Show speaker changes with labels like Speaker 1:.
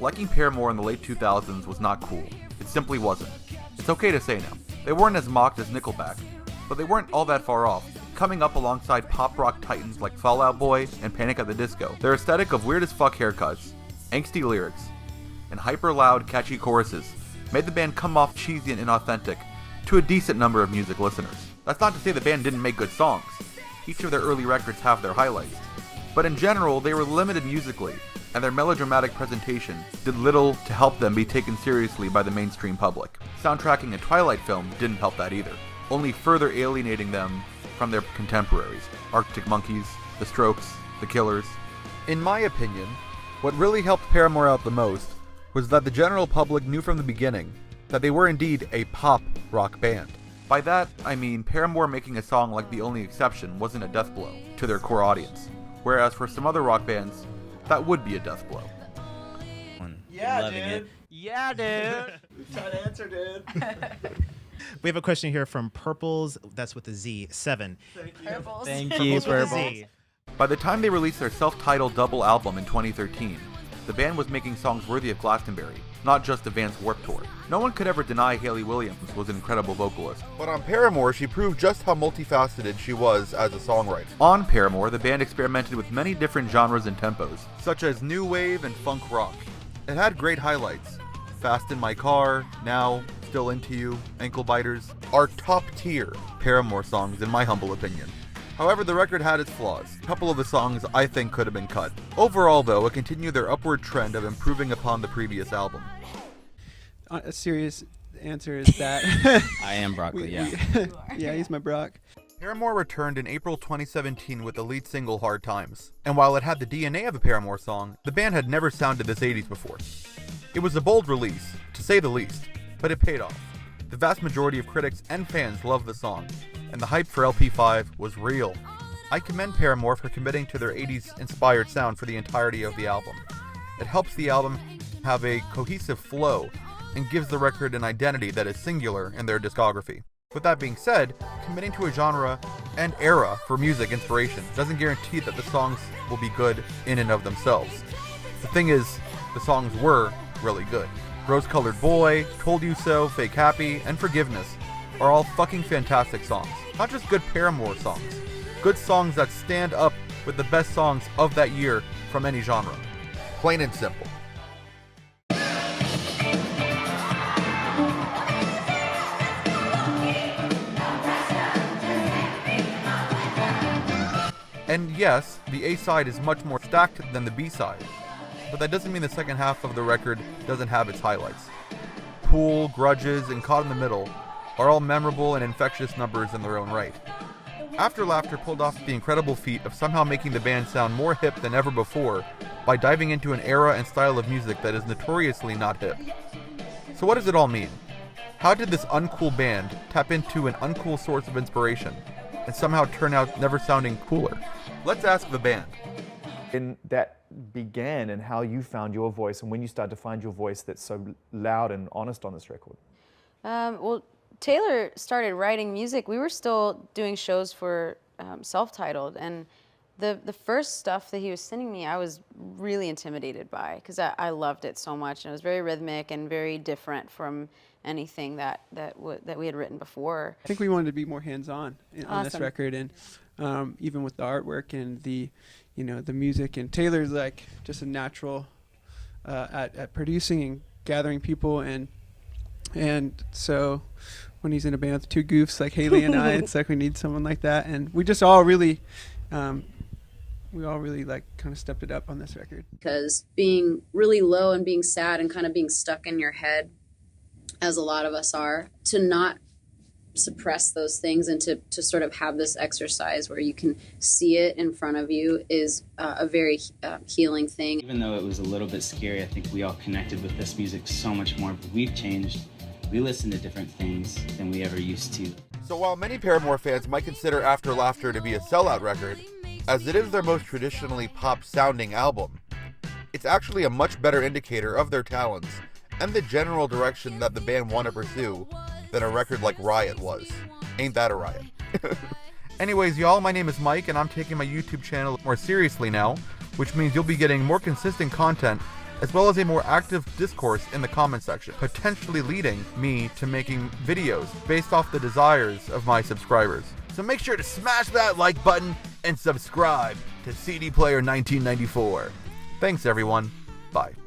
Speaker 1: Liking Paramore in the late 2000s was not cool. It simply wasn't. It's okay to say now. They weren't as mocked as Nickelback, but they weren't all that far off, coming up alongside pop rock titans like Fall Out Boy and Panic at the Disco. Their aesthetic of weird as fuck haircuts, angsty lyrics, and hyper loud, catchy choruses made the band come off cheesy and inauthentic to a decent number of music listeners. That's not to say the band didn't make good songs. Each of their early records have their highlights. But in general, they were limited musically, and their melodramatic presentation did little to help them be taken seriously by the mainstream public. Soundtracking a Twilight film didn't help that either, only further alienating them from their contemporaries, Arctic Monkeys, The Strokes, The Killers. In my opinion, what really helped Paramore out the most was that the general public knew from the beginning that they were indeed a pop rock band. By that, I mean Paramore making a song like The Only Exception wasn't a death blow to their core audience, whereas for some other rock bands, that would be a death blow.
Speaker 2: Yeah,
Speaker 3: Loving
Speaker 2: dude.
Speaker 3: it. Yeah, dude.
Speaker 2: Try to answer, dude.
Speaker 4: We have a question here from Purples, that's with a Z, 7.
Speaker 2: Thank you.
Speaker 5: Purples.
Speaker 3: Thank you,
Speaker 4: Purples with a
Speaker 3: Purple.
Speaker 4: Z.
Speaker 1: By the time they released their self-titled double album in 2013, the band was making songs worthy of Glastonbury, not just Advance Warped Tour. No one could ever deny Hayley Williams was an incredible vocalist. But on Paramore, she proved just how multifaceted she was as a songwriter. On Paramore, the band experimented with many different genres and tempos, such as new wave and funk rock. It had great highlights. Fast in My Car, Now, Still Into You, Ankle Biters are top tier Paramore songs in my humble opinion. However, the record had its flaws. A couple of the songs I think could have been cut. Overall, though, it continued their upward trend of improving upon the previous album.
Speaker 6: A serious answer is that
Speaker 3: I am Broccoli, yeah.
Speaker 6: yeah, he's my Brock.
Speaker 1: Paramore returned in April 2017 with the lead single Hard Times, and while it had the DNA of a Paramore song, the band had never sounded this 80s before. It was a bold release, to say the least, but it paid off. The vast majority of critics and fans loved the song, and the hype for LP5 was real. I commend Paramore for committing to their 80s inspired sound for the entirety of the album. It helps the album have a cohesive flow and gives the record an identity that is singular in their discography. With that being said, committing to a genre and era for music inspiration doesn't guarantee that the songs will be good in and of themselves. The thing is, the songs were really good. Rose-Colored Boy, Told You So, Fake Happy, and Forgiveness are all fucking fantastic songs. Not just good Paramore songs. Good songs that stand up with the best songs of that year from any genre. Plain and simple. And yes, the A-side is much more stacked than the B-side, but that doesn't mean the second half of the record doesn't have its highlights. Pool, Grudges, and Caught in the Middle are all memorable and infectious numbers in their own right. After Laughter pulled off the incredible feat of somehow making the band sound more hip than ever before by diving into an era and style of music that is notoriously not hip. So what does it all mean? How did this uncool band tap into an uncool source of inspiration and somehow turn out never sounding cooler? Let's ask the band.
Speaker 7: And that began and how you found your voice and when you started to find your voice that's so loud and honest on this record.
Speaker 5: Well, Taylor started writing music. We were still doing shows for Self-Titled, and the first stuff that he was sending me, I was really intimidated by because I loved it so much, and it was very rhythmic and very different from anything that we had written before.
Speaker 6: I think we wanted to be more hands-on on this
Speaker 5: Awesome.
Speaker 6: record, and even with the artwork and the music. And Taylor's like just a natural at producing and gathering people, and so when he's in a band with two goofs like Hayley and I, it's like we need someone like that, and we just all really like kind of stepped it up on this record.
Speaker 8: Because being really low and being sad and kind of being stuck in your head, as a lot of us are, to not suppress those things and to sort of have this exercise where you can see it in front of you is a very healing thing.
Speaker 3: Even though it was a little bit scary, I think we all connected with this music so much more. We've changed. We listen to different things than we ever used to.
Speaker 1: So while many Paramore fans might consider After Laughter to be a sellout record, as it is their most traditionally pop-sounding album, it's actually a much better indicator of their talents and the general direction that the band want to pursue than a record like Riot was. Ain't that a riot? Anyways, y'all, my name is Mike, and I'm taking my YouTube channel more seriously now, which means you'll be getting more consistent content as well as a more active discourse in the comment section, potentially leading me to making videos based off the desires of my subscribers. So make sure to smash that like button and subscribe to CD Player 1994. Thanks everyone. Bye.